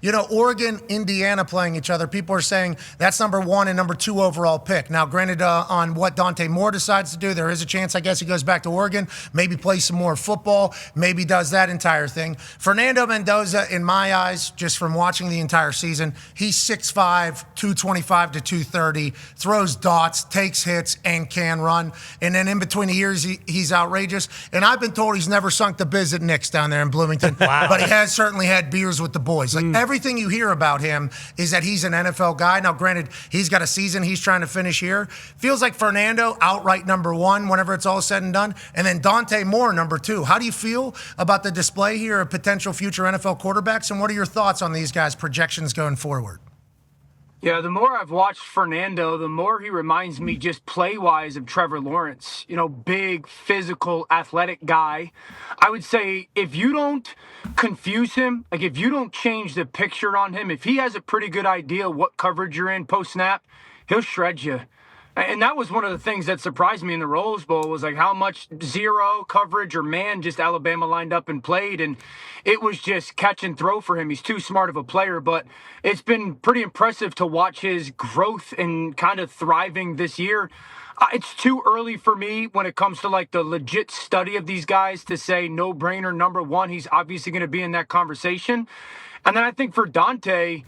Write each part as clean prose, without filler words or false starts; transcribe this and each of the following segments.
You know, Oregon, Indiana playing each other. People are saying that's number 1 and number 2 overall pick. Now, granted, on what Dante Moore decides to do, there is a chance, I guess, he goes back to Oregon, maybe plays some more football, maybe does that entire thing. Fernando Mendoza, in my eyes, just from watching the entire season, he's 6'5", 225 to 230, throws dots, takes hits, and can run. And then in between the years, he's outrageous. And I've been told he's never sunk the biz at Knicks down there in Bloomington, but he has certainly had beers with the boys. Everything you hear about him is that he's an NFL guy. Now, granted, he's got a season he's trying to finish here. Feels like Fernando outright number 1 whenever it's all said and done. And then Dante Moore number 2. How do you feel about the display here of potential future NFL quarterbacks? And what are your thoughts on these guys' projections going forward? Yeah, the more I've watched Fernando, the more he reminds me just play-wise of Trevor Lawrence. You know, big, physical, athletic guy. I would say if you don't confuse him, like if you don't change the picture on him, if he has a pretty good idea what coverage you're in post-snap, he'll shred you. And that was one of the things that surprised me in the Rose Bowl was like how much zero coverage or man just Alabama lined up and played. And it was just catch and throw for him. He's too smart of a player, but it's been pretty impressive to watch his growth and kind of thriving this year. It's too early for me when it comes to like the legit study of these guys to say no brainer number 1. He's obviously going to be in that conversation. And then I think for Dante,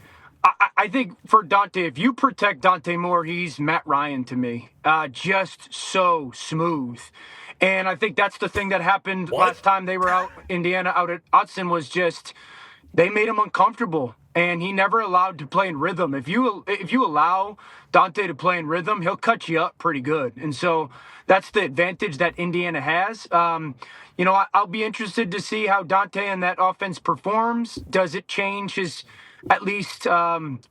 if you protect Dante Moore, he's Matt Ryan to me. Just so smooth. And I think that's the thing that happened last time they were out, Indiana out at Autzen, was just they made him uncomfortable. And he never allowed to play in rhythm. If you allow Dante to play in rhythm, he'll cut you up pretty good. And so that's the advantage that Indiana has. You know, I'll be interested to see how Dante and that offense performs. Does it change his at least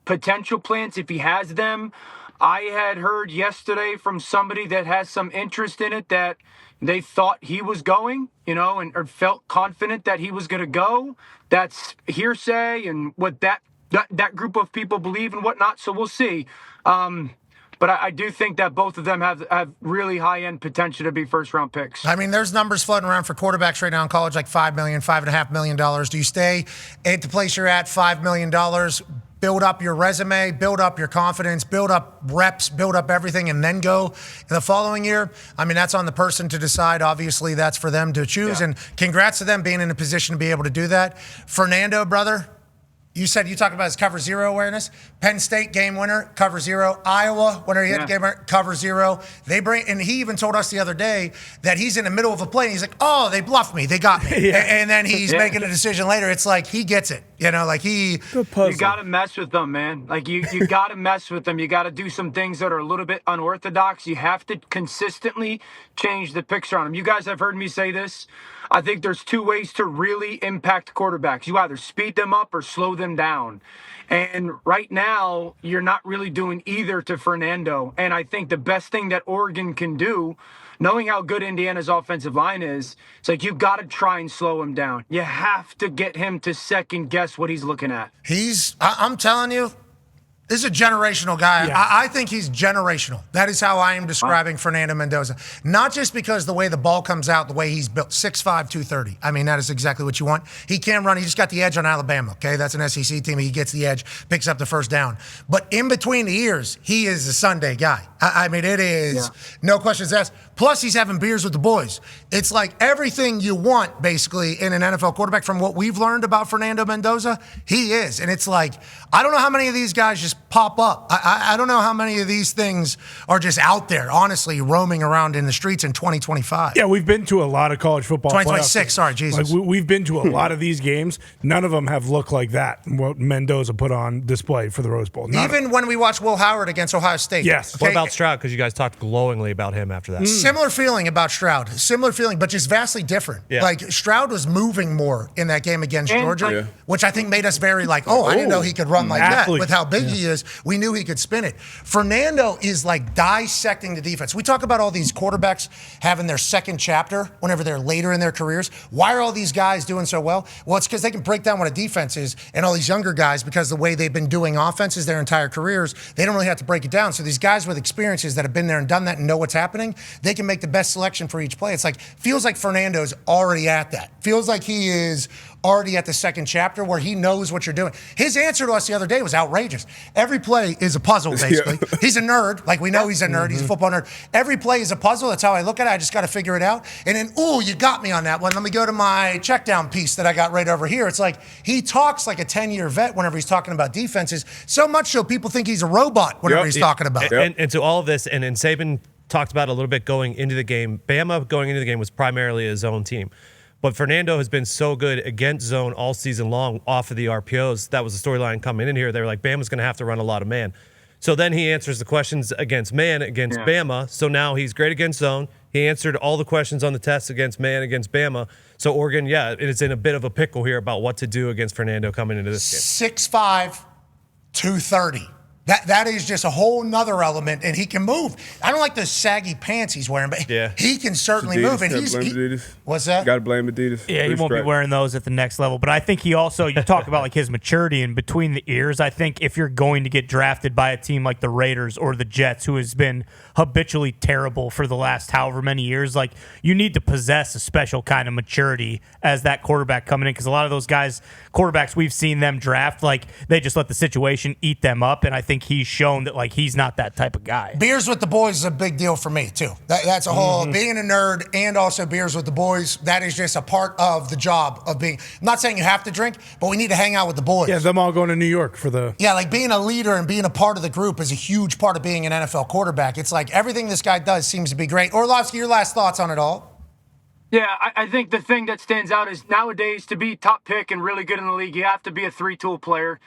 potential plans if he has them? I had heard yesterday from somebody that has some interest in it that they thought he was going, you know, and or felt confident that he was going to go. That's hearsay and what that group of people believe and whatnot. So we'll see. But I do think that both of them have really high-end potential to be first-round picks. I mean, there's numbers floating around for quarterbacks right now in college, like $5 million, $5.5 million. Do you stay at the place you're at, $5 million, build up your resume, build up your confidence, build up reps, build up everything, and then go in the following year? I mean, that's on the person to decide. Obviously, that's for them to choose. Yeah. And congrats to them being in a position to be able to do that. Fernando, brother, you talked about his cover 0 awareness. Penn State game winner, cover 0. Iowa, winner, he hit the game winner, cover 0. And he even told us the other day that he's in the middle of a play and he's like, oh, they bluffed me, they got me. And then he's making a decision later. It's like he gets it, you know, like he. You got to mess with them, man. Like you got to mess with them. You got to do some things that are a little bit unorthodox. You have to consistently change the picture on them. You guys have heard me say this. I think there's 2 ways to really impact quarterbacks. You either speed them up or slow them down. And right now, you're not really doing either to Fernando. And I think the best thing that Oregon can do, knowing how good Indiana's offensive line is, it's like you've got to try and slow him down. You have to get him to second guess what he's looking at. I'm telling you, this is a generational guy. Yeah. I think he's generational. That is how I am describing Fernando Mendoza. Not just because the way the ball comes out, the way he's built, 6'5", 230. I mean, that is exactly what you want. He can run. He just got the edge on Alabama, okay? That's an SEC team. He gets the edge, picks up the first down. But in between the ears, he is a Sunday guy. I mean, it is no questions asked. Plus, he's having beers with the boys. It's like everything you want, basically, in an NFL quarterback. From what we've learned about Fernando Mendoza, he is. And it's like, I don't know how many of these guys just pop up. I don't know how many of these things are just out there, honestly, roaming around in the streets in 2025. Yeah, we've been to a lot of college football 2026, sorry, Jesus. Like we've been to a lot of these games. None of them have looked like that, what Mendoza put on display for the Rose Bowl. Even when we watched Will Howard against Ohio State. Yes. Okay. What about Stroud? Because you guys talked glowingly about him after that. Similar feeling about Stroud. Similar feeling, but just vastly different. Yeah. Like, Stroud was moving more in that game against Georgia, which I think made us very like, I didn't know he could run like that. With how big he is, we knew he could spin it. Fernando is like dissecting the defense. We talk about all these quarterbacks having their second chapter whenever they're later in their careers. Why are all these guys doing so well? Well, it's because they can break down what a defense is, and all these younger guys, because the way they've been doing offenses their entire careers, they don't really have to break it down. So these guys with experiences that have been there and done that and know what's happening, they can make the best selection for each play. It's like, feels like Fernando's already at that. Feels like he is already at the second chapter where he knows what you're doing. His answer to us the other day was outrageous. Every play is a puzzle, basically. Yeah. He's a nerd. Like, we know he's a nerd. He's a football nerd. Every play is a puzzle. That's how I look at it. I just got to figure it out. And then, ooh, you got me on that one. Let me go to my check down piece that I got right over here. It's like he talks like a 10-year vet whenever he's talking about defenses, so much so people think he's a robot whenever he's talking about it. And to all of this, and Saban talked about it a little bit going into the game. Bama going into the game was primarily a zone team. But Fernando has been so good against zone all season long off of the RPOs. That was the storyline coming in here. They were like, Bama's going to have to run a lot of man. So then he answers the questions against man against Bama. So now he's great against zone. He answered all the questions on the test against man against Bama. So Oregon, it's in a bit of a pickle here about what to do against Fernando coming into this game. 6'5", 230. That is just a whole nother element, and he can move. I don't like those saggy pants he's wearing, but he can certainly move. And what's that? Got to blame Adidas. Yeah, he won't be wearing those at the next level. But I think he also, you talk about like his maturity and between the ears. I think if you're going to get drafted by a team like the Raiders or the Jets, who has been habitually terrible for the last however many years, like you need to possess a special kind of maturity as that quarterback coming in, because a lot of those guys, quarterbacks we've seen them draft, like they just let the situation eat them up, and I think he's shown that like he's not that type of guy. Beers with the boys is a big deal for me too. That's a whole being a nerd and also beers with the boys. That is just a part of the job of being. I'm not saying you have to drink, but we need to hang out with the boys. Yeah, them all going to New York for the. Yeah, like being a leader and being a part of the group is a huge part of being an NFL quarterback. It's like everything this guy does seems to be great. Orlovsky, your last thoughts on it all? Yeah, I think the thing that stands out is nowadays to be top pick and really good in the league, you have to be a three-tool player.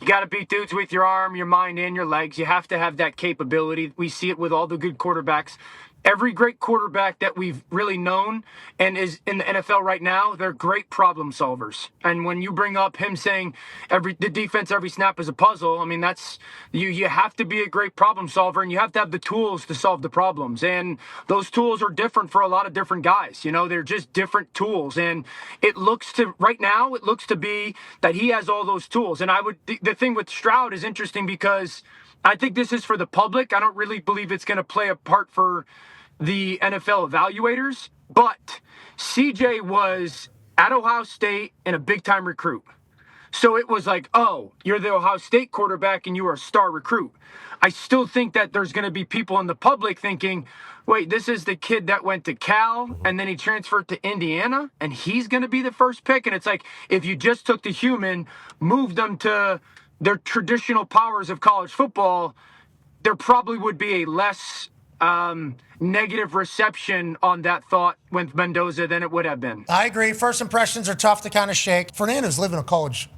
You got to beat dudes with your arm, your mind, and your legs. You have to have that capability. We see it with all the good quarterbacks. Every great quarterback that we've really known and is in the NFL right now, they're great problem solvers. And when you bring up him saying the defense every snap is a puzzle, I mean, that's you have to be a great problem solver, and you have to have the tools to solve the problems. And those tools are different for a lot of different guys. You know, they're just different tools. And it looks to be that he has all those tools. And the thing with Stroud is interesting because I think this is for the public. I don't really believe it's going to play a part for the NFL evaluators, but CJ was at Ohio State and a big-time recruit. So it was like, oh, you're the Ohio State quarterback and you are a star recruit. I still think that there's going to be people in the public thinking, wait, this is the kid that went to Cal and then he transferred to Indiana and he's going to be the first pick. And it's like, if you just took the human, moved them to their traditional powers of college football, there probably would be a less negative reception on that thought with Mendoza than it would have been. I agree. First impressions are tough to kind of shake. Fernando's living a college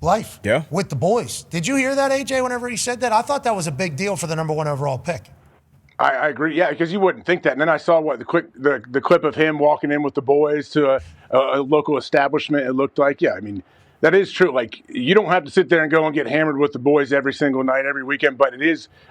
life with the boys. Did you hear that, AJ, whenever he said that? I thought that was a big deal for the number one overall pick. I agree. Yeah, because you wouldn't think that. And then I saw the clip of him walking in with the boys to a local establishment. It looked like, I mean, that is true. Like, you don't have to sit there and go and get hammered with the boys every single night, every weekend, but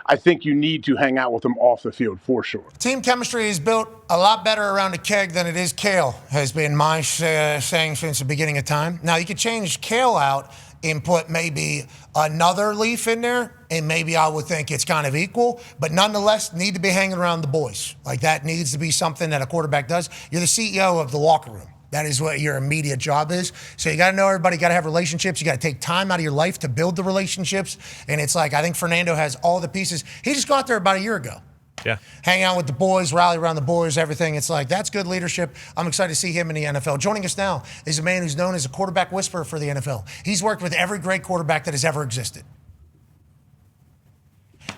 I think you need to hang out with them off the field for sure. Team chemistry is built a lot better around a keg than it is kale, has been my saying since the beginning of time. Now, you could change kale out and put maybe another leaf in there, and maybe I would think it's kind of equal, but nonetheless, need to be hanging around the boys. Like, that needs to be something that a quarterback does. You're the CEO of the locker room. That is what your immediate job is. So you got to know everybody, you got to have relationships. You got to take time out of your life to build the relationships. And it's like, I think Fernando has all the pieces. He just got there about a year ago. Yeah. Hang out with the boys, rally around the boys, everything. It's like, that's good leadership. I'm excited to see him in the NFL. Joining us now is a man who's known as a quarterback whisperer for the NFL. He's worked with every great quarterback that has ever existed.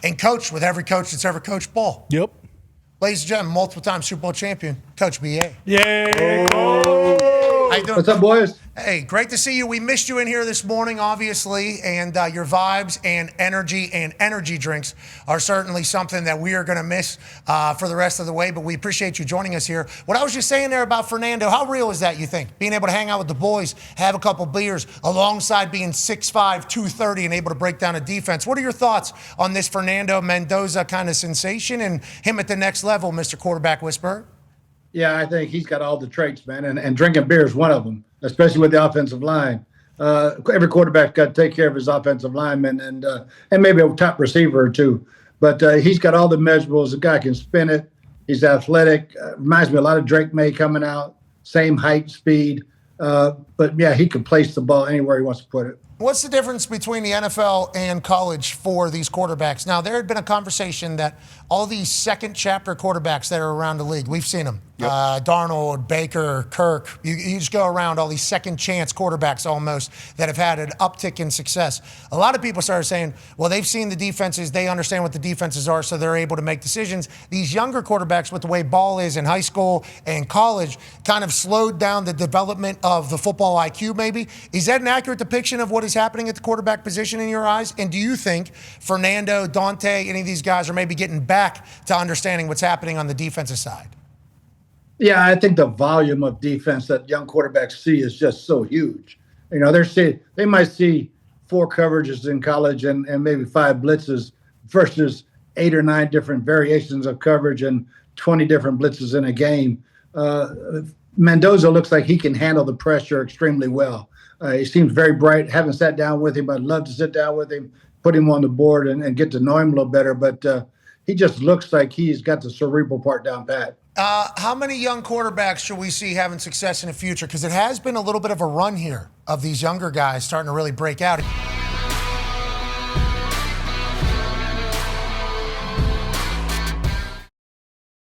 And coached with every coach that's ever coached ball. Yep. Ladies and gentlemen, multiple-time Super Bowl champion, Coach B.A. Yay! How you doing? What's up, boys? Hey, great to see you. We missed you in here this morning, obviously, and your vibes and energy drinks are certainly something that we are going to miss for the rest of the way, but we appreciate you joining us here. What I was just saying there about Fernando, how real is that, you think? Being able to hang out with the boys, have a couple beers, alongside being 6'5", 230, and able to break down a defense. What are your thoughts on this Fernando Mendoza kind of sensation and him at the next level, Mr. Quarterback Whisperer? Yeah, I think he's got all the traits, man, and drinking beer is one of them, especially with the offensive line. Every quarterback's got to take care of his offensive lineman and maybe a top receiver or two. But he's got all the measurables. The guy can spin it. He's athletic. Reminds me a lot of Drake May coming out. Same height, speed. But yeah, he can place the ball anywhere he wants to put it. What's the difference between the NFL and college for these quarterbacks? Now, there had been a conversation that all these second chapter quarterbacks that are around the league, we've seen them. Yep. Darnold, Baker, Kirk. You just go around all these second chance quarterbacks almost that have had an uptick in success. A lot of people started saying, well, they've seen the defenses. They understand what the defenses are, so they're able to make decisions. These younger quarterbacks, with the way ball is in high school and college, kind of slowed down the development of the football IQ maybe. Is that an accurate depiction of what is happening at the quarterback position in your eyes? And do you think Fernando, Dante, any of these guys are maybe getting back to understanding what's happening on the defensive side? Yeah, I think the volume of defense that young quarterbacks see is just so huge. You know, they might see 4 coverages in college and maybe 5 blitzes versus 8 or 9 different variations of coverage and 20 different blitzes in a game. Mendoza looks like he can handle the pressure extremely well. He seems very bright. Haven't sat down with him. I'd love to sit down with him, put him on the board and get to know him a little better. But he just looks like he's got the cerebral part down pat. How many young quarterbacks should we see having success in the future? Because it has been a little bit of a run here of these younger guys starting to really break out.